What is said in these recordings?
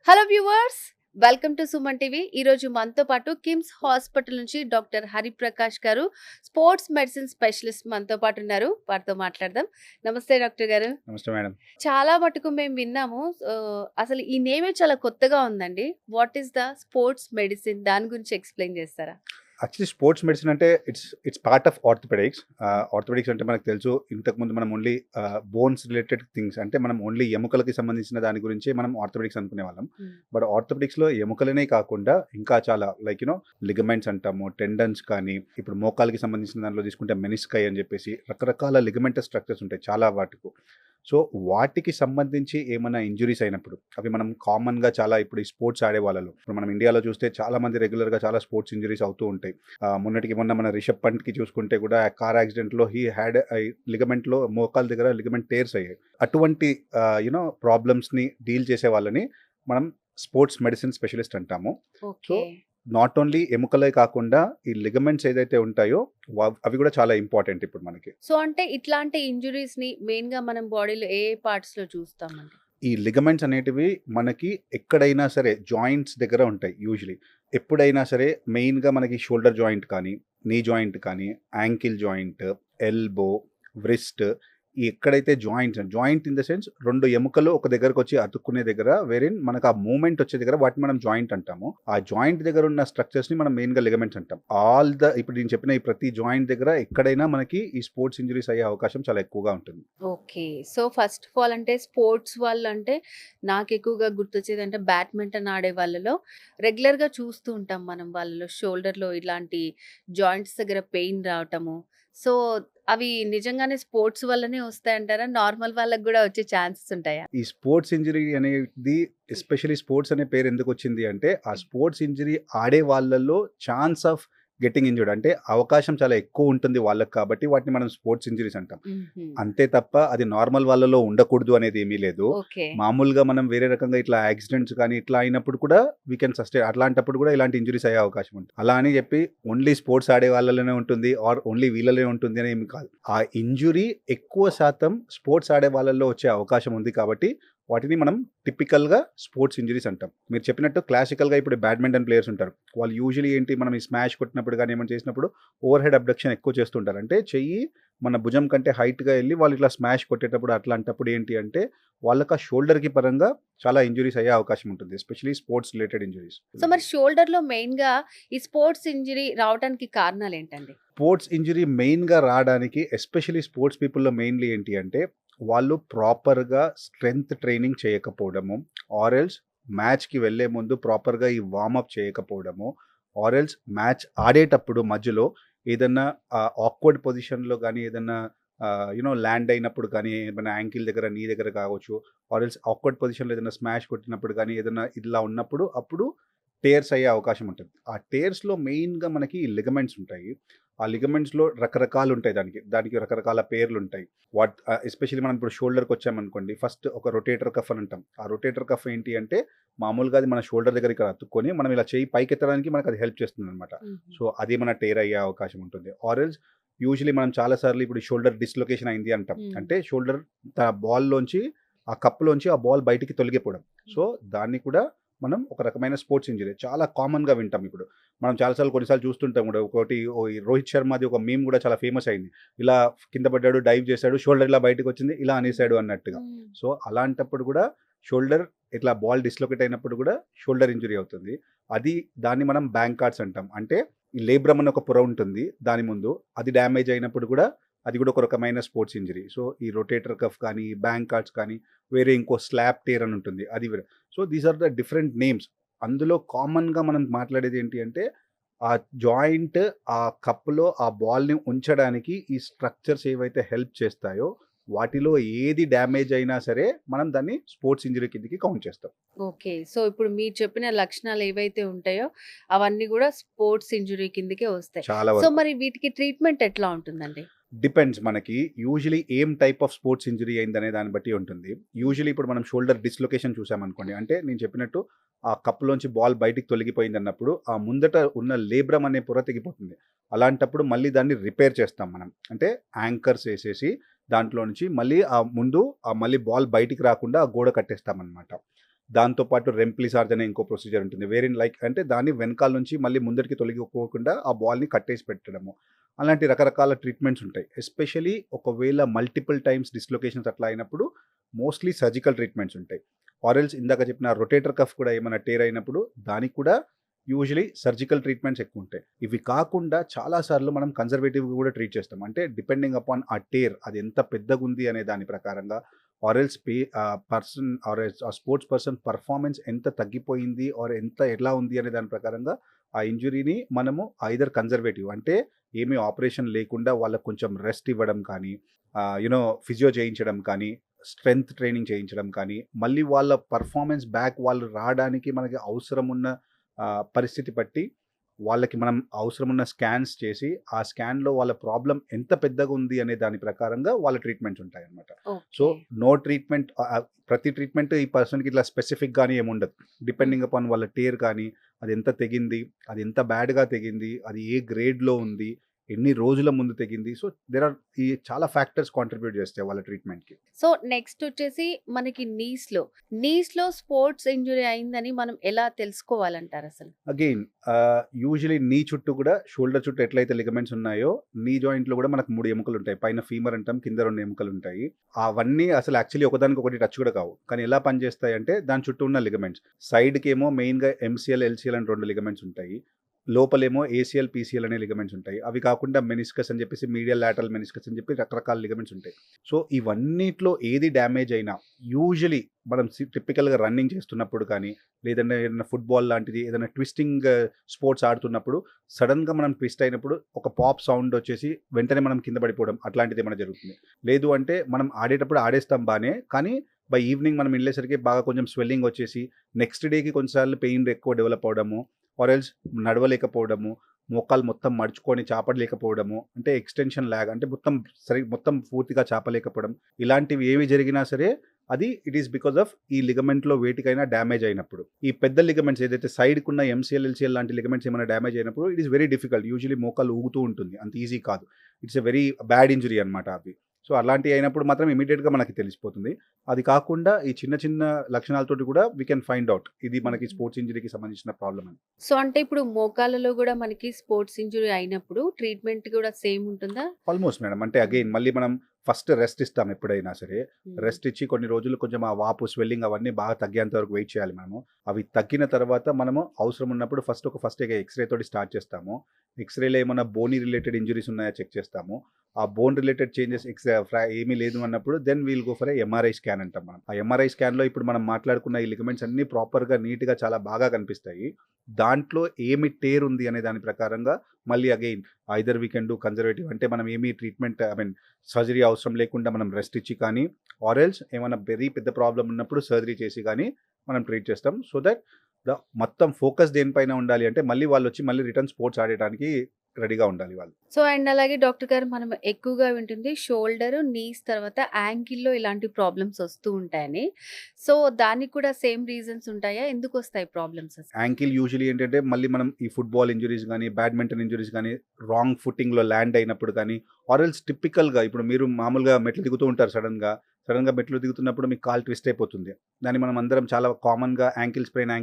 Hello viewers, welcome to Suman TV. ఈరోజు మనతో పాటు కిమ్స్ హాస్పిటల్ నుంచి డాక్టర్ హరిప్రకాష్ గారు, స్పోర్ట్స్ మెడిసిన్ స్పెషలిస్ట్ మనతో పాటు ఉన్నారు. వారితో మాట్లాడదాం. నమస్తే డాక్టర్ గారు. నమస్తే మేడం. చాలా మటుకు మేము విన్నాము. అసలు ఈ నేమే చాలా కొత్తగా ఉందండి. What is the sports medicine? దాని గురించి ఎక్స్ప్లెయిన్ చేస్తారా? యాక్చువల్లీ స్పోర్ట్స్ మెడిసిన్ అంటే it's part of orthopaedics. Orthopaedics అంటే మనకు తెలుసు, ఇంతకుముందు మనం ఓన్లీ బోన్స్ రిలేటెడ్ థింగ్స్, అంటే మనం ఓన్లీ ఎముకలకి సంబంధించిన దాని గురించి మనం ఆర్థోపెడిక్స్ అనుకునే వాళ్ళం. బట్ ఆర్థోపెడిక్స్లో ఎముకలనే కాకుండా ఇంకా చాలా లైక్ లిగమెంట్స్ అంటాము, టెండన్స్ కానీ, ఇప్పుడు మోకాలకి సంబంధించిన దాంట్లో తీసుకుంటే మెనిస్కై అని చెప్పేసి రకరకాల లిగమెంటస్ స్ట్రక్చర్స్ ఉంటాయి చాలా వాటికు. సో వాటికి సంబంధించి ఏమైనా ఇంజురీస్ అయినప్పుడు, అవి మనం కామన్గా చాలా ఇప్పుడు ఈ స్పోర్ట్స్ ఆడే వాళ్ళలో ఇప్పుడు మనం ఇండియాలో చూస్తే చాలా మంది రెగ్యులర్గా చాలా స్పోర్ట్స్ ఇంజురీస్ అవుతూ ఉంటాయి. మొన్నటికి మొన్న మన రిషబ్ పంట్కి చూసుకుంటే కూడా కార్ యాక్సిడెంట్లో హీ హ్యాడ్ లిగమెంట్లో మోకాల దగ్గర లిగమెంట్ టేర్స్ అయ్యాయి. అటువంటి ప్రాబ్లమ్స్ని డీల్ చేసే వాళ్ళని మనం స్పోర్ట్స్ మెడిసిన్ స్పెషలిస్ట్ అంటాము. సో నాట్ ఓన్లీ ఎముకలే కాకుండా ఈ లిగమెంట్స్ ఏదైతే ఉంటాయో అవి కూడా చాలా ఇంపార్టెంట్ ఇప్పుడు మనకి. సో అంటే ఇట్లాంటి ఇంజురీస్ ని మెయిన్ గా మనం బాడీలో ఏ పార్ట్స్ లో చూస్తామండి? ఈ లిగమెంట్స్ అనేటివి మనకి ఎక్కడైనా సరే జాయింట్స్ దగ్గర ఉంటాయి యూజువలీ. ఎప్పుడైనా సరే మెయిన్గా మనకి షోల్డర్ జాయింట్ కానీ, నీ జాయింట్ కానీ, యాంకిల్ జాయింట్, ఎల్బో, వ్రిస్ట్, ఈ ఎక్కడైతే జాయింట్ ఇన్ ద సెన్స్ రెండు ఎముకలు ఒక దగ్గరకు వచ్చి అతుక్కునే దగ్గర, వేరేన్ మనకు ఆ మూమెంట్ వచ్చే దగ్గర వాటిని మనం జాయింట్ అంటాము. ఆ జాయింట్ దగ్గర ఉన్న స్ట్రక్చర్స్ ని మనం మెయిన్ గా లిగమెంట్స్ అంటాం. ఇప్పుడు నేను చెప్పిన ఈ ప్రతి జాయింట్ దగ్గర ఎక్కడైనా మనకి ఈ స్పోర్ట్స్ ఇంజరీస్ అయ్యే అవకాశం చాలా ఎక్కువగా ఉంటుంది. Okay. So first of all అంటే స్పోర్ట్స్ వాళ్ళు అంటే నాకు ఎక్కువగా గుర్తొచ్చేది అంటే బ్యాడ్మింటన్ ఆడే వాళ్ళలో రెగ్యులర్ గా చూస్తూ ఉంటాం మనం, వాళ్ళలో షోల్డర్ లో ఇలాంటి జాయింట్స్ దగ్గర పెయిన్ రావటము. సో అవి నిజంగానే స్పోర్ట్స్ వల్లనే వస్తాయంటారా? నార్మల్ వాళ్ళకి కూడా వచ్చే ఛాన్సెస్ ఉంటాయా? ఈ స్పోర్ట్స్ ఇంజరీ అనేది, ఎస్పెషల్లీ స్పోర్ట్స్ అనే పేరు ఎందుకు వచ్చింది అంటే, ఆ స్పోర్ట్స్ ఇంజరీ ఆడే వాళ్ళల్లో ఛాన్స్ ఆఫ్ గెట్టింగ్ ఇంజర్డ్ అంటే అవకాశం చాలా ఎక్కువ ఉంటుంది వాళ్ళకి, కాబట్టి వాటిని మనం స్పోర్ట్స్ ఇంజరీస్ అంటాం. అంతే తప్ప అది నార్మల్ వాళ్ళలో ఉండకూడదు అనేది ఏమీ లేదు. మామూలుగా మనం వేరే రకంగా ఇట్లా యాక్సిడెంట్స్ కానీ ఇట్లా అయినప్పుడు కూడా వీ కెన్ సస్టైన్, అట్లాంటప్పుడు కూడా ఇలాంటి ఇంజరీస్ అయ్యే అవకాశం ఉంటుంది. అలా అని చెప్పి ఓన్లీ స్పోర్ట్స్ ఆడే వాళ్ళలోనే ఉంటుంది ఆర్ ఓన్లీ వీళ్ళలోనే ఉంటుంది అని ఏమి కాదు. ఆ ఇంజురీ ఎక్కువ శాతం స్పోర్ట్స్ ఆడే వాళ్ళల్లో వచ్చే అవకాశం ఉంది, కాబట్టి వాటిని మనం టిపికల్గా స్పోర్ట్స్ ఇంజరీస్ అంటాం. మీరు చెప్పినట్టు క్లాసికల్గా ఇప్పుడు బ్యాడ్మింటన్ ప్లేయర్స్ ఉంటారు, వాళ్ళు యూజువలీ ఏంటి, మనం ఈ స్మాష్ కొట్టినప్పుడు కానీ ఏమైనా చేసినప్పుడు ఓవర్ హెడ్ అబ్డక్షన్ ఎక్కువ చేస్తుంటారు. అంటే చెయ్యి మన భుజం కంటే హైట్గా వెళ్ళి వాళ్ళు ఇట్లా స్మాష్ కొట్టేటప్పుడు, అట్లాంటప్పుడు ఏంటి అంటే వాళ్ళకి ఆ షోల్డర్కి పరంగా చాలా ఇంజరీస్ అయ్యే అవకాశం ఉంటుంది, especially sports related injuries. So మరి షోల్డర్ లో మెయిన్ గా ఈ స్పోర్ట్స్ ఇంజరీ రావడానికి కారణాలు ఏంటండి? స్పోర్ట్స్ ఇంజరీ మెయిన్గా రావడానికి, ఎస్పెషలీ స్పోర్ట్స్ పీపుల్లో మెయిన్లీ ఏంటి అంటే వాళ్ళు ప్రాపర్గా స్ట్రెంగ్త్ ట్రైనింగ్ చేయకపోవడము, ఆరెల్స్ మ్యాచ్కి వెళ్ళే ముందు ప్రాపర్గా ఈ వార్మప్ చేయకపోవడము, ఆరెల్స్ మ్యాచ్ ఆడేటప్పుడు మధ్యలో ఏదన్నా ఆక్వర్డ్ పొజిషన్లో కానీ, ఏదన్నా ల్యాండ్ అయినప్పుడు కానీ, ఏదైనా యాంకిల్ దగ్గర, నీ దగ్గర కావచ్చు, ఆరెల్స్ ఆక్వర్డ్ పొజిషన్లో ఏదైనా స్మాష్ కొట్టినప్పుడు కానీ, ఏదైనా ఇలా ఉన్నప్పుడు అప్పుడు టేర్స్ అయ్యే అవకాశం ఉంటుంది. ఆ టేర్స్లో మెయిన్గా మనకి లిగమెంట్స్ ఉంటాయి. ఆ లిగమెంట్స్లో రకరకాలు ఉంటాయి, దానికి రకరకాల పేర్లు ఉంటాయి. ఎస్పెషల్లీ మనం ఇప్పుడు షోల్డర్కి వచ్చామనుకోండి, ఫస్ట్ ఒక రొటేటర్ కఫ్ అని అంటాం. ఆ రొటేటర్ కఫ్ ఏంటి అంటే మామూలుగా అది మన షోల్డర్ దగ్గర ఇక్కడ అతుక్కొని మనం ఇలా చేయి పైకి ఎత్తడానికి మనకు అది హెల్ప్ చేస్తుంది అనమాట. సో అది మన టేర్ అయ్యే అవకాశం ఉంటుంది. ఆరెల్స్ యూజువలీ మనం చాలాసార్లు ఇప్పుడు షోల్డర్ డిస్లొకేషన్ అయింది అంటాం. అంటే షోల్డర్ బాల్లోంచి, ఆ కప్లోంచి ఆ బాల్ బయటికి తొలగిపోవడం. సో దాన్ని కూడా మనం ఒక రకమైన స్పోర్ట్స్ ఇంజరీ చాలా కామన్గా వింటాం. ఇప్పుడు మనం చాలాసార్లు కొన్నిసార్లు చూస్తుంటాం కూడా. ఒకటి రోహిత్ శర్మది ఒక మీమ్ కూడా చాలా ఫేమస్ అయింది, ఇలా కింద పడ్డాడు, డైవ్ చేశాడు, షోల్డర్ ఇలా బయటకు వచ్చింది, ఇలా అనేసాడు అన్నట్టుగా. సో అలాంటప్పుడు కూడా షోల్డర్ ఇట్లా బాల్ డిస్లొకేట్ అయినప్పుడు కూడా షోల్డర్ ఇంజరీ అవుతుంది. దాన్ని మనం బ్యాంకార్డ్స్ అంటాం. అంటే ఈ లేబ్రమ్ అనే ఒక పొర ఉంటుంది దాని ముందు, అది డ్యామేజ్ అయినప్పుడు కూడా అది కూడా ఒక రకమైన స్పోర్ట్స్ ఇంజరీ. సో ఈ రొటేటర్ కఫ్ కానీ, బ్యాంకార్డ్స్ కానీ, వేరే ఇంకో స్లాప్ టేర్ అని ఉంటుంది, అది వేరే. So these are the different names. అందులో కామన్గా మనం మాట్లాడేది ఏంటి అంటే ఆ జాయింట్, ఆ కప్లో ఆ బాల్ని ఉంచడానికి ఈ స్ట్రక్చర్స్ ఏవైతే హెల్ప్ చేస్తాయో వాటిలో ఏది డ్యామేజ్ అయినా సరే మనం దాన్ని స్పోర్ట్స్ ఇంజరీ కిందకి కౌంట్ చేస్తాం. ఓకే. సో ఇప్పుడు మీరు చెప్పిన లక్షణాలు ఏవైతే ఉంటాయో అవన్నీ కూడా స్పోర్ట్స్ ఇంజరీ కిందకే వస్తాయి. చాలా సో వరకు మరి వీటికి ట్రీట్మెంట్ ఎట్లా ఉంటుందండి? డిపెండ్స్. మనకి యూజువలీ ఏం టైప్ ఆఫ్ స్పోర్ట్స్ ఇంజరీ అయిందనే దాన్ని బట్టి ఉంటుంది. యూజువలీ ఇప్పుడు మనం షోల్డర్ డిస్లొకేషన్ చూసామనుకోండి, అంటే నేను చెప్పినట్టు ఆ కప్లోంచి బాల్ బయటికి తొలగిపోయింది అన్నప్పుడు ఆ ముందట ఉన్న లేబ్రమ్ అనే పొర తెగిపోతుంది. అలాంటప్పుడు మళ్ళీ దాన్ని రిపేర్ చేస్తాం మనం. అంటే యాంకర్స్ వేసేసి దాంట్లో నుంచి మళ్ళీ మళ్ళీ బాల్ బయటికి రాకుండా ఆ గోడ కట్టేస్తామన్నమాట. దాంతో పాటు రెంప్లిసార్జ్ అనే ఇంకో ప్రొసీజర్ ఉంటుంది. వేరిన్ లైక్ అంటే దాన్ని వెనకాల నుంచి మళ్ళీ ముందరికి తొలగిపోకుండా ఆ బాల్‌ని కట్టేసి పెట్టడము. అలాంటి రకరకాల ట్రీట్మెంట్స్ ఉంటాయి. ఎస్పెషల్లీ ఒకవేళ మల్టిపుల్ టైమ్స్ డిస్‌లొకేషన్స్ అట్లా అయినప్పుడు మోస్ట్‌లీ సర్జికల్ ట్రీట్మెంట్స్ ఉంటాయి. ఆర్ ఎల్స్ ఇందాక చెప్పిన రొటేటర్ కఫ్ కూడా ఏమైనా టేర్ అయినప్పుడు దానికి కూడా యూజువల్లీ సర్జికల్ ట్రీట్మెంట్స్ ఎక్కువుంటాయి. ఇవి కాకుండా చాలా సార్లు మనం కన్జర్వేటివ్‌గా కూడా ట్రీట్ చేస్తాం. అంటే డిపెండింగ్ అపాన్ ఆ టేర్ అది ఎంత పెద్దగుంది అనే దాని ప్రకారంగా or else person or else ఆ స్పోర్ట్స్ పర్సన్ పర్ఫార్మెన్స్ ఎంత తగ్గిపోయింది ఆర్ ఎంత ఎలా ఉంది అనే దాని ప్రకారంగా ఆ ఇంజ్యూరీని మనము ఐదర్ కన్జర్వేటివ్ అంటే ఏమీ ఆపరేషన్ లేకుండా వాళ్ళకి కొంచెం రెస్ట్ ఇవ్వడం కానీ, ఫిజియో చేయించడం కానీ, స్ట్రెంగ్త్ ట్రైనింగ్ చేయించడం కానీ, మళ్ళీ వాళ్ళ పర్ఫార్మెన్స్ బ్యాక్ వాళ్ళు రావడానికి మనకి అవసరం ఉన్న పరిస్థితి బట్టి వాళ్ళకి మనం అవసరమున్న స్కాన్స్ చేసి, ఆ స్కాన్‌లో వాళ్ళ ప్రాబ్లమ్ ఎంత పెద్దగా ఉంది అనే దాని ప్రకారంగా వాళ్ళ ట్రీట్మెంట్స్ ఉంటాయన్నమాట. So, okay. నో ట్రీట్మెంట్ ప్రతి ట్రీట్మెంట్ ఈ పర్సన్‌కి ఇట్లా స్పెసిఫిక్‌గాని ఏముండదు. హ్మ్. డిపెండింగ్ అపాన్ వాళ్ళ టేర్ కానీ, అది ఎంత తెగింది, అది ఎంత బ్యాడ్‌గా తెగింది, అది ఏ గ్రేడ్‌లో ఉంది, ఎన్ని రోజుల ముందు తెగింది. సో, దేర్ ఆర్ ఈ చాలా ఫ్యాక్టర్స్ కాంట్రిబ్యూట్ చేస్తాయి వాళ్ళ ట్రీట్మెంట్‌కి. సో, నెక్స్ట్ వచ్చేసి మనకి నీస్‌లో స్పోర్ట్స్ ఇంజ్యూరీ అయిందని మనం ఎలా తెలుసుకోవాలంటారసలు? అగైన్ యూజువల్లీ నీ చుట్టూ కూడా షోల్డర్ చుట్టూ ఎట్లయితే లిగమెంట్స్ ఉన్నాయో, నీ జాయింట్‌లో కూడా మనకు 3 ఎముకలుంటాయి. పైన ఫీమర్ అంటాం, కింద 2 ఎముకలుంటాయి. అవన్నీ అసలు యాక్చువల్లీ ఒకదానికొకటి టచ్ కూడా కావు. కానీ ఎలా పనిచేస్తాయంటే దాని చుట్టూ ఉన్న లిగమెంట్స్. సైడ్‌కేమో మెయిన్‌గా ఎంసీఎల్, ఎల్సీఎల్ అని 2 లిగమెంట్స్ ఉంటాయి. లోపలేమో ఏసీఎల్, పీసీఎల్ అనే లిగమెంట్స్ ఉంటాయి. అవి కాకుండా మెనిస్కస్ అని చెప్పేసి మీడియల్ లాటరల్ మెనిస్కస్ అని చెప్పి రకరకాల లిగమెంట్స్ ఉంటాయి. సో, ఇవన్నిట్లో ఏది డ్యామేజ్ అయినా యూజువల్లీ మనం టిపికల్‌గా రన్నింగ్ చేస్తున్నప్పుడు కానీ, లేదంటే ఏదైనా ఫుట్‌బాల్ లాంటిది ఏదైనా ట్విస్టింగ్ స్పోర్ట్స్ ఆడుతున్నప్పుడు సడెన్‌గా మనం ట్విస్ట్ అయినప్పుడు ఒక పాప్ సౌండ్ వచ్చేసి వెంటనే మనం కింద పడిపోవడం అట్లాంటిది ఏమైనా జరుగుతుంది. లేదు అంటే మనం ఆడేటప్పుడు ఆడేస్తాం బానే. కానీ బై ఈవినింగ్ మనం ఎళ్ళేసరికి బాగా కొంచెం స్వెల్లింగ్ వచ్చేసి నెక్స్ట్ డేకి కొన్నిసార్లు పెయిన్ ఎక్కువ డెవలప్ అవ్వడము, ఆర్ ఎల్స్ నడవలేకపోవడము, మోకాలు మొత్తం మడుచుకొని చాపలేకపోవడము, అంటే ఎక్స్‌టెన్షన్ లాగ్ అంటే మొత్తం పూర్తిగా చాపలేకపోవడం. ఇలాంటివి ఏవి జరిగినా సరే అది ఇట్ ఈస్ బికాస్ ఆఫ్ ఈ లిగమెంట్‌లో వేటికైనా డ్యామేజ్ అయినప్పుడు. ఈ పెద్ద లిగమెంట్స్ ఏదైతే సైడ్‌కున్న ఎంసీఎల్, ఎల్సీఎల్ లాంటి లిగమెంట్స్ ఏమైనా డ్యామేజ్ అయినప్పుడు it is very difficult. Usually మోకాలు ఊగుతూ ఉంటుంది. అంత ఈజీ కాదు. It's a very bad injury అన్నమాట అవి. సో, అలాంటివి అయినప్పుడు మాత్రం ఇమ్మీడియేట్‌గా మనకి తెలిసిపోతుంది. అది కాకుండా ఈ చిన్న చిన్న లక్షణాలతోటి కూడా వి కెన్ ఫైండ్ ఔట్ ఇది మనకి హుహు. స్పోర్ట్స్ ఇంజ్యూరీకి సంబంధించిన ప్రాబ్లమ్ అని. సో, అంటే ఇప్పుడు మోకాళ్ళలో గూడా మనకి స్పోర్ట్స్ ఇంజ్యూరీ అయినప్పుడు ట్రీట్‌మెంట్ గూడా సేమ్ ఉంటుందా? Almost madam. అంటే హ్మ్. అగైన్ మళ్ళీ మనం ఫస్ట్ రెస్ట్ ఇస్తాం ఎప్పుడైనా సరే. హ్మ్. రెస్ట్ ఇచ్చి కొన్ని రోజులు కొంచెం ఆ వాపు, స్వెల్లింగ్ అవన్నీ బాగా తగ్గేంత వరకు వెయిట్ చేయాలి మనము. అవి తగ్గిన తర్వాత మనము అవసరం ఉన్నప్పుడు ఫస్ట్ ఎక్స్‌రే తోటి స్టార్ట్ చేస్తాము. ఎక్స్‌రేలో ఏమన్నా బోనీ రిలేటెడ్ ఇంజ్యూరీస్ ఉన్నాయా చెక్ చేస్తాము. ఆ బోన్ రిలేటెడ్ చేంజెస్ ఏమీ లేదు అన్నప్పుడు then we'll go for MRI scan అంటాం మనం. ఆ ఎంఆర్ఐ స్కాన్‌లో ఇప్పుడు మనం మాట్లాడుకున్న ఈ లిగమెంట్స్ అన్నీ ప్రాపర్‌గా నీట్‌గా చాలా బాగా కనిపిస్తాయి. దాంట్లో ఏమి టేర్ ఉంది అనే దాని ప్రకారంగా మళ్ళీ again either we can do conservative అంటే మనం ఏమి ట్రీట్మెంట్ సర్జరీ అవసరం లేకుండా మనం రెస్ట్ ఇచ్చి కానీ, ఆర్ ఎల్స్ ఏమైనా వెరీ పెద్ద ప్రాబ్లమ్ ఉన్నప్పుడు సర్జరీ చేసి గానీ మనం ట్రీట్ చేస్తాం. సో దట్ మొత్తం ఫోకస్ దేనిపైన ఉండాలి అంటే మళ్ళీ వాళ్ళొచ్చి మళ్ళీ రిటర్న్ స్పోర్ట్స్ ఆడటానికి రెడీగా ఉండాలి వాళ్ళు. సో, అండ్ అలాగే డాక్టర్ గారు మనం ఎక్కువగా వింటుంది షోల్డర్, నీస్ తర్వాత యాంకిల్‌లో ఇలాంటి ప్రాబ్లమ్స్ వస్తూ ఉంటాయని. సో, దానికి కూడా సేమ్ రీజన్స్ ఉంటాయా? ఎందుకొస్తాయి ప్రాబ్లమ్స్ అసలు? యాంకిల్ యూజువల్లీ ఏంటంటే మళ్ళీ మనం ఈ ఫుట్‌బాల్ ఇంజ్యూరీస్ గానీ, బ్యాడ్మింటన్ ఇంజ్యూరీస్ గానీ, రాంగ్ ఫుటింగ్‌లో ల్యాండ్ అయినప్పుడు కానీ, ఆర్ ఎల్స్ టిపికల్‌గా ఇప్పుడు మీరు మామూలుగా మెట్లు దిగుతూ ఉంటారు సడెన్‌గా మెట్లు దిగుతున్నప్పుడు మీకు కాలు ట్విస్ట్ అయిపోతుంది. దాన్ని మనం అందరం చాలా కామన్‌గా యాంకిల్ స్ప్రెయిన్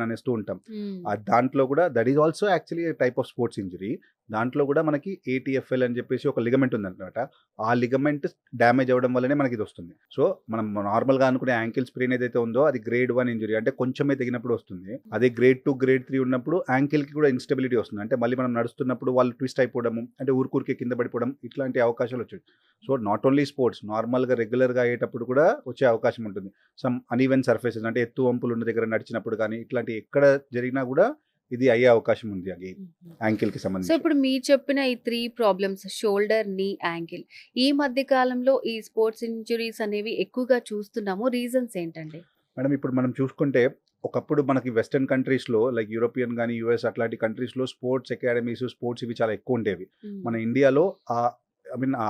అనేస్తూ ఉంటాం. హ్మ్. దాంట్లో కూడా that is also actually a type of sports injury. దాంట్లో కూడా మనకి ఏటీఎఫ్ఎల్ అని చెప్పేసి ఒక లిగమెంట్ ఉందన్నమాట. ఆ లిగమెంట్ డ్యామేజ్ అవ్వడం వల్లనే మనకి ఇదొస్తుంది. సో, మనం నార్మల్‌గా అనుకునే యాంకిల్ స్ప్రెయిన్ ఏదైతే ఉందో అది గ్రేడ్ 1 ఇంజ్యూరీ అంటే కొంచెమే తెగినప్పుడు వస్తుంది. అదే గ్రేడ్ 2, గ్రేడ్ 3 ఉన్నప్పుడు యాంకిల్‌కి కూడా ఇన్‌స్టెబిలిటీ వస్తుంది. అంటే మళ్ళీ మనం నడుస్తున్నప్పుడు వాళ్ళు ట్విస్ట్ అయిపోవడము, అంటే ఊరికే కింద పడిపోవడం ఇట్లాంటి అవకాశాలు వచ్చాయి. సో, నాట్ ఓన్లీ స్పోర్ట్స్ నార్మల్‌గా రెగ్యులర్‌గా అయ్యేటప్పుడు కూడా వచ్చే అవకాశం ఉంటుంది. సమ్ అన్‌ఈవెన్ సర్ఫేసెస్ అంటే ఎత్తు వంపులు ఉన్న దగ్గర నడిచినప్పుడు కానీ ఇట్లాంటివి ఎక్కడ జరిగినా కూడా ఇది అయ్యే అవకాశం ఉంది అగైన్ హుహు. యాంకిల్‌కి సో, సంబంధించి. ఇప్పుడు మీరు చెప్పిన ఈ 3 ప్రాబ్లమ్స్ షోల్డర్, నీ, యాంకిల్ ఈ మధ్య కాలంలో ఈ స్పోర్ట్స్ ఇంజ్యూరీస్ అనేవి ఎక్కువగా చూస్తున్నాము. రీజన్స్ ఏంటండి? మేడం ఇప్పుడు మనం చూసుకుంటే ఒకప్పుడు మనకి వెస్టర్న్ కంట్రీస్‌లో లైక్ యూరోపియన్ గాని, యూఎస్ అట్లాంటి కంట్రీస్‌లో స్పోర్ట్స్ అకాడమీస్, స్పోర్ట్స్ ఇవి చాలా ఎక్కువుండేవి. మన హ్మ్. ఇండియాలో ఆ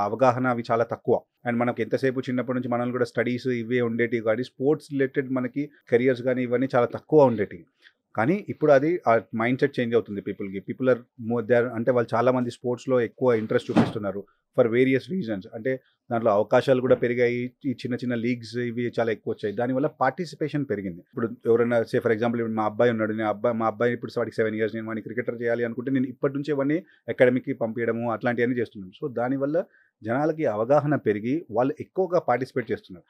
అవగాహన అవి చాలా తక్కువ. అండ్ మనకి ఎంతసేపు చిన్నప్పటి నుంచి మనల్ని కూడా స్టడీస్ ఇవే ఉండేటివి కానీ స్పోర్ట్స్ రిలేటెడ్ మనకి కెరియర్స్ గాని ఇవన్నీ చాలా తక్కువ ఉండేటివి. కానీ ఇప్పుడు అది ఆ మైండ్ సెట్ చేంజ్ అవుతుంది పీపుల్‌కి. People are more they are అంటే వాళ్ళు చాలామంది స్పోర్ట్స్‌లో ఎక్కువ ఇంట్రెస్ట్ చూపిస్తున్నారు. For various reasons. అంటే దాంట్లో అవకాశాలు కూడా పెరిగాయి. ఈ చిన్న చిన్న లీగ్స్ ఇవి చాలా ఎక్కువొచ్చాయి. దానివల్ల పార్టిసిపేషన్ పెరిగింది. ఇప్పుడు ఎవరైనా ఫర్ ఎగ్జాంపుల్ ఇప్పుడు మా అబ్బాయి ఉన్నాడు. మా అబ్బాయి ఇప్పుడు వాడికి 7 ఇయర్స్. నేను వాడిని క్రికెటర్ చేయాలి అనుకుంటే నేను ఇప్పటి నుంచే వాడిని అకాడమీకి పంపియడము అట్లాంటియన్నీ చేస్తున్నాను. సో దానివల్ల జనాలకి అవగాహన పెరిగి వాళ్ళు ఎక్కువగా పార్టిసిపేట్ చేస్తున్నారు.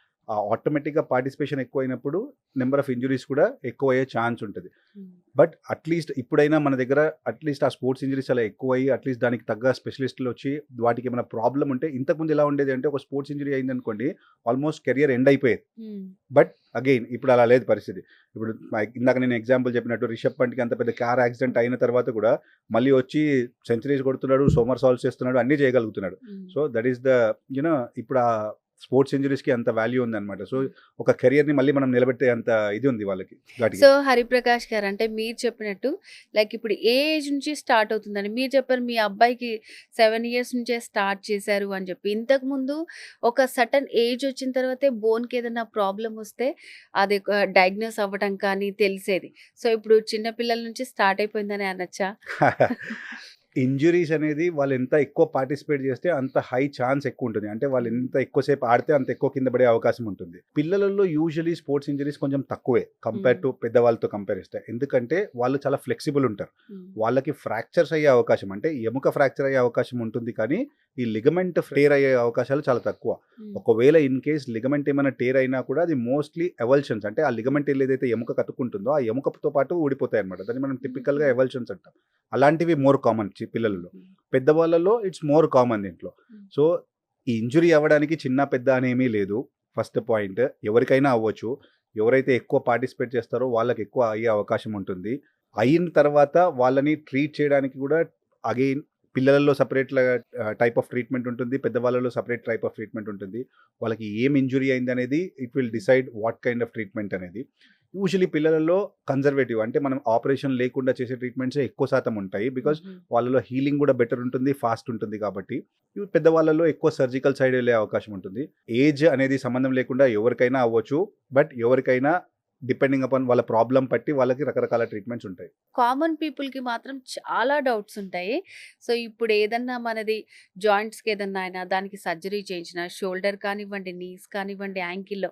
ఆటోమేటిక్‌గా పార్టిసిపేషన్ ఎక్కువైనప్పుడు నంబర్ ఆఫ్ ఇంజ్యూరీస్ కూడా ఎక్కువయ్యే ఛాన్స్ ఉంటది. హ్మ్. బట్ అట్‌లీస్ట్ ఇప్పుడైనా మన దగ్గర అట్‌లీస్ట్ ఆ స్పోర్ట్స్ ఇంజరీస్ చాలా ఎక్కువయ్యి అట్‌లీస్ట్ దానికి తగ్గ స్పెషలిస్టులొచ్చి వాటికి ఏమైనా ప్రాబ్లమ్ ఉంటే ఇంతకుముందు ఎలా ఉండేది అంటే ఒక స్పోర్ట్స్ ఇంజరీ అయిందనుకోండి ఆల్మోస్ట్ కెరియర్ ఎండ్ అయిపోయేది. హ్మ్. బట్ అగైన్ ఇప్పుడు అలా లేదు పరిస్థితి. ఇప్పుడు ఇందాక నేను ఎగ్జాంపుల్ చెప్పినట్టు రిషబ్ పంట్‌కి అంత పెద్ద కార్ యాక్సిడెంట్ అయిన తర్వాత కూడా మళ్ళీ వచ్చి సెంచరీస్ కొడుతున్నాడు, సోమర్సాల్ట్స్ చేస్తున్నాడు, అన్నీ చేయగలుగుతున్నాడు. హ్మ్. సో దట్ ఈస్ ద ఇప్పుడు ఆ స్పోర్ట్స్ ఇంజరీస్‌కి అంత వాల్యూ ఉందన్నమాట. సో హ్మ్. ఒక కెరియర్‌ని మళ్ళీ మనం నిలబెట్టే అంత ఇది ఉంది వాళ్ళకి వాటికి. సో, హరిప్రకాష్ గారు అంటే మీరు చెప్పినట్టు లైక్ ఇప్పుడు ఏ ఏజ్ నుంచి స్టార్ట్ అవుతుందని మీరు చెప్పారు మీ అబ్బాయికి 7 ఇయర్స్ నుంచే స్టార్ట్ చేశారు అని చెప్పి. ఇంతకుముందు ఒక సర్టెన్ ఏజ్ వచ్చిన తర్వాతే బోన్‌కి ఏదైనా ప్రాబ్లమ్ వస్తే అది డయాగ్నోస్ అవ్వటం కానీ తెలిసేది. సో, ఇప్పుడు చిన్న పిల్లల నుంచి స్టార్ట్ అయిపోయిందని అనొచ్చా? ఇంజ్యూరీస్ అనేది వాళ్ళు ఎంత ఎక్కువ పార్టిసిపేట్ చేస్తే అంత హై ఛాన్స్ ఎక్కువ ఉంటుంది. అంటే వాళ్ళు హ్మ్. ఎంత ఎక్కువసేపు ఆడితే అంత ఎక్కువ కింద పడే అవకాశం ఉంటుంది. పిల్లలలో యూజువల్లీ స్పోర్ట్స్ ఇంజరీస్ కొంచెం తక్కువే కంపేర్ హ్మ్. టు పెద్దవాళ్ళతో కంపేర్ చేస్తే. ఎందుకంటే వాళ్ళు చాలా ఫ్లెక్సిబుల్ ఉంటారు. హ్మ్. వాళ్ళకి ఫ్రాక్చర్స్ అయ్యే అవకాశం అంటే ఎముక ఫ్రాక్చర్ అయ్యే అవకాశం ఉంటుంది కానీ ఈ లిగమెంట్ టేర్ అయ్యే అవకాశాలు చాలా తక్కువ. హ్మ్. ఒకవేళ ఇన్ కేస్ లిగమెంట్ ఏమైనా టేర్ అయినా కూడా అది మోస్ట్లీ ఎవల్షన్స్ అంటే ఆ లిగమెంట్ ఏదైతే ఎముక కతుక్కుంటుందో ఆ ఎముకతో పాటు ఊడిపోతాయి అన్నమాట. దాన్ని మనం టిపికల్‌గా హుహు. ఎవల్షన్స్ అంటాం. అలాంటివి మోర్ కామన్ పిల్లలలో. హుహు. పెద్దవాళ్ళలో ఇట్స్ మోర్ కామన్ దీంట్లో. హ్మ్. సో, ఈ ఇంజ్యూరీ అవ్వడానికి చిన్న, పెద్ద అనేమీ లేదు. First point. ఎవరికైనా అవ్వచ్చు. ఎవరైతే ఎక్కువ పార్టిసిపేట్ చేస్తారో వాళ్ళకి ఎక్కువ అయ్యే అవకాశం ఉంటుంది. అయిన తర్వాత వాళ్ళని ట్రీట్ చేయడానికి కూడా అగైన్ పిల్లలలో టైప్ ఆఫ్ ట్రీట్మెంట్ ఉంటుంది. పెద్దవాళ్ళలో సెపరేట్ టైప్ ఆఫ్ ట్రీట్మెంట్ ఉంటుంది. వాళ్ళకి ఏం ఇంజ్యూరీ అయిందనేది it will decide what kind of treatment అనేది. యూజువల్లీ పిల్లలలో కన్జర్వేటివ్ అంటే మనం ఆపరేషన్ లేకుండా చేసే ట్రీట్మెంట్సే ఎక్కువ శాతం ఉంటాయి. బికాజ్ హుహు. వాళ్ళలో హీలింగ్ కూడా బెటర్ ఉంటుంది. ఫాస్ట్ ఉంటుంది కాబట్టి. ఇవి పెద్దవాళ్ళలో ఎక్కువ సర్జికల్ సైడ్ వెళ్ళే అవకాశం ఉంటుంది. ఏజ్ అనేది సంబంధం లేకుండా ఎవరికైనా అవ్వచ్చు. బట్ ఎవరికైనా డిపెండింగ్ అపాన్ వాళ్ళ ప్రాబ్లమ్ బట్టి వాళ్ళకి రకరకాల ట్రీట్మెంట్స్ ఉంటాయి. కామన్ పీపుల్‌కి మాత్రం చాలా డౌట్స్ ఉంటాయి. సో, ఇప్పుడు ఏదన్నా మనది జాయింట్స్‌కి ఏదన్నా అయినా దానికి సర్జరీ చేయించినా షోల్డర్ కానివ్వండి, నీస్ కానివ్వండి, యాంకిల్‌లో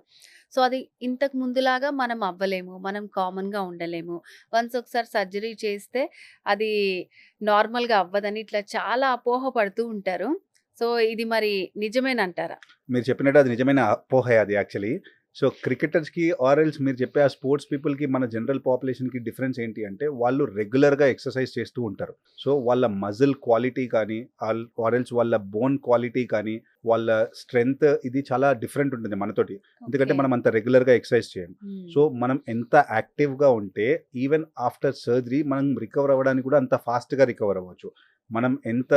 సో, అది ఇంతకు ముందులాగా మనం అవ్వలేము. మనం కామన్‌గా ఉండలేము. వన్స్ ఒకసారి సర్జరీ చేస్తే అది నార్మల్‌గా అవ్వదని ఇట్లా చాలా అపోహ పడుతూ ఉంటారు. సో, ఇది మరి నిజమేనంటారా? మీరు చెప్పినట్టు అది నిజమైన అపోహే అది యాక్చువల్లీ. సో, క్రికెటర్స్‌కి ఆర్ మీరు చెప్పే ఆ స్పోర్ట్స్ పీపుల్‌కి మన జనరల్ పాపులేషన్‌కి డిఫరెన్స్ ఏంటి అంటే వాళ్ళు రెగ్యులర్‌గా ఎక్సర్సైజ్ చేస్తూ ఉంటారు. సో, వాళ్ళ మజిల్ క్వాలిటీ కానీ వాళ్ళ బోన్ క్వాలిటీ కానీ, వాళ్ళ స్ట్రెంగ్త్ ఇది చాలా డిఫరెంట్ ఉంటుంది మనతోటి. ఎందుకంటే ఓకే. మనం అంత రెగ్యులర్‌గా ఎక్సర్సైజ్ చేయం. హ్మ్. సో, మనం ఎంత యాక్టివ్‌గా ఉంటే ఈవెన్ ఆఫ్టర్ సర్జరీ మనం రికవర్ అవ్వడానికి కూడా అంత ఫాస్ట్‌గా రికవర్ అవ్వచ్చు. మనం ఎంత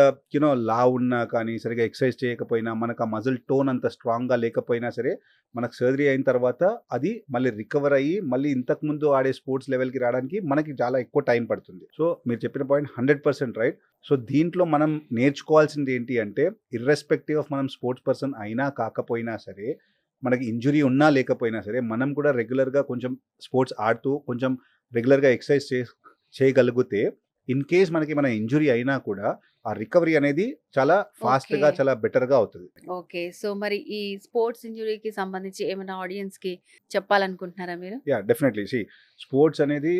లావు ఉన్నా కానీ, సరిగ్గా ఎక్సర్సైజ్ చేయకపోయినా, మనకు ఆ మజిల్ టోన్ అంత స్ట్రాంగ్‌గా లేకపోయినా సరే, మనకు సర్జరీ అయిన తర్వాత అది మళ్ళీ రికవర్ అయ్యి, మళ్ళీ ఇంతకుముందు ఆడే స్పోర్ట్స్ లెవెల్‌కి రావడానికి మనకి చాలా ఎక్కువ టైం పడుతుంది. సో, మీరు చెప్పిన పాయింట్ 100% రైట్. సో, దీంట్లో మనం నేర్చుకోవాల్సింది ఏంటి అంటే, ఇర్రెస్పెక్టివ్ ఆఫ్ మనం స్పోర్ట్స్ పర్సన్ అయినా కాకపోయినా సరే, మనకి ఇంజ్యూరీ ఉన్నా లేకపోయినా సరే, మనం కూడా రెగ్యులర్‌గా కొంచెం స్పోర్ట్స్ ఆడుతూ, కొంచెం రెగ్యులర్‌గా ఎక్సర్సైజ్ చేయగలిగితే, ఇన్ కేస్ మనకేమైనా ఇంజ్యూరీ అయినా కూడా, ఆ రికవరీ అనేది చాలా ఓకే. ఫాస్ట్‌గా, చాలా బెటర్‌గా అవుతది. ఓకే. సో, మరి ఈ స్పోర్ట్స్ ఇంజ్యూరీకి సంబంధించి ఏమైనా ఆడియన్స్‌కి చెప్పాలనుకుంటున్నారా మీరు? యాహ్! డెఫినెట్‌లీ. స్పోర్ట్స్ అనేది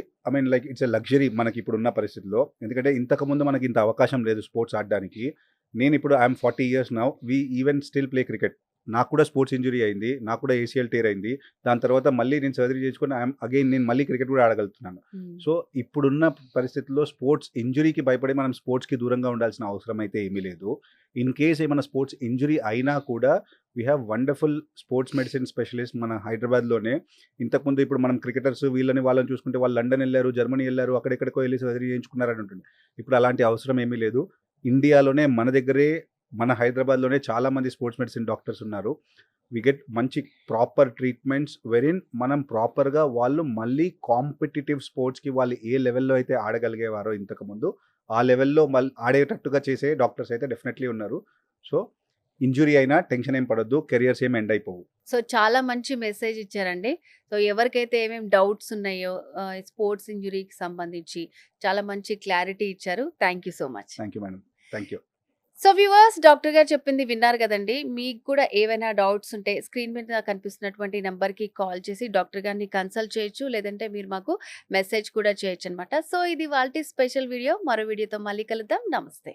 లైక్ ఇట్స్ ఎ లగ్జరీ మనకిప్పుడున్న పరిస్థితిలో. ఎందుకంటే ఇంతకుముందు మనకింత అవకాశం లేదు స్పోర్ట్స్ ఆడడానికి. నేనిప్పుడు I am 40 years now. We even still play cricket. నాకు కూడా స్పోర్ట్స్ ఇంజ్యూరీ అయింది. నాకు కూడా ఏసీఎల్ టేర్ అయింది. దాని తర్వాత మళ్ళీ నేను సర్జరీ చేయించుకొని నేను మళ్ళీ క్రికెట్ కూడా ఆడగలుగుతున్నాను. హ్మ్. సో, ఇప్పుడున్న పరిస్థితుల్లో స్పోర్ట్స్ ఇంజ్యూరీకి భయపడి మనం స్పోర్ట్స్‌కి దూరంగా ఉండాల్సిన అవసరం అయితే ఏమీ లేదు. ఇన్ కేస్ ఏమైనా స్పోర్ట్స్ ఇంజ్యూరీ అయినా కూడా we have wonderful sports medicine specialist మన హైదరాబాద్‌లోనే. ఇంతకుముందు ఇప్పుడు మనం క్రికెటర్స్ వాళ్ళని చూసుకుంటే వాళ్ళు లండన్ ఎళ్లారు, జర్మనీ ఎళ్లారు, అక్కడెక్కడికో ఎళ్లి సర్జరీ చేయించుకున్నారని ఉంటుంది. ఇప్పుడు అలాంటి అవసరం ఏమీ లేదు. ఇండియాలోనే మన దగ్గరే మన హైదరాబాద్‌లోనే చాలామంది స్పోర్ట్స్ మెడిసిన్ డాక్టర్స్ ఉన్నారు. వి గెట్ మంచి ప్రాపర్ ట్రీట్మెంట్స్ వెరిన్ మనం ప్రాపర్‌గా వాళ్ళు మళ్ళీ కాంపిటీటివ్ స్పోర్ట్స్‌కి వాళ్ళు ఏ లెవెల్‌లో అయితే ఆడగలిగేవారో ఇంతకుముందు, ఆ లెవెల్‌లో ఆడేటట్టుగా చేసే డాక్టర్స్ అయితే డెఫినెట్‌లీ ఉన్నారు. సో, ఇంజ్యూరీ అయినా టెన్షన్ ఏం పడొద్దు. కెరియర్స్ ఏం ఎండ్ అయిపోవు. సో, చాలా మంచి మెసేజ్ ఇచ్చారండి. సో, ఎవరికైతే ఏమేమి డౌట్స్ ఉన్నాయో స్పోర్ట్స్ ఇంజ్యూరీకి సంబంధించి చాలా మంచి క్లారిటీ ఇచ్చారు. Thank you so much. Thank you madam. Thank you. So, viewers doctor గారు చెప్పింది విన్నారు కదండీ! మీకు కూడా ఏవైనా డౌట్స్ ఉంటే స్క్రీన్ మీద కనిపిస్తున్నటువంటి నంబర్‌కి కాల్ చేసి డాక్టర్ గారిని కన్సల్ట్ చేయొచ్చు. లేదంటే మీరు మాకు మెసేజ్ కూడా చేయొచ్చనమాట. సో, ఇది ఇవాల్టి స్పెషల్ వీడియో. మరో వీడియోతో మళ్ళీ కలుద్దాం. నమస్తే.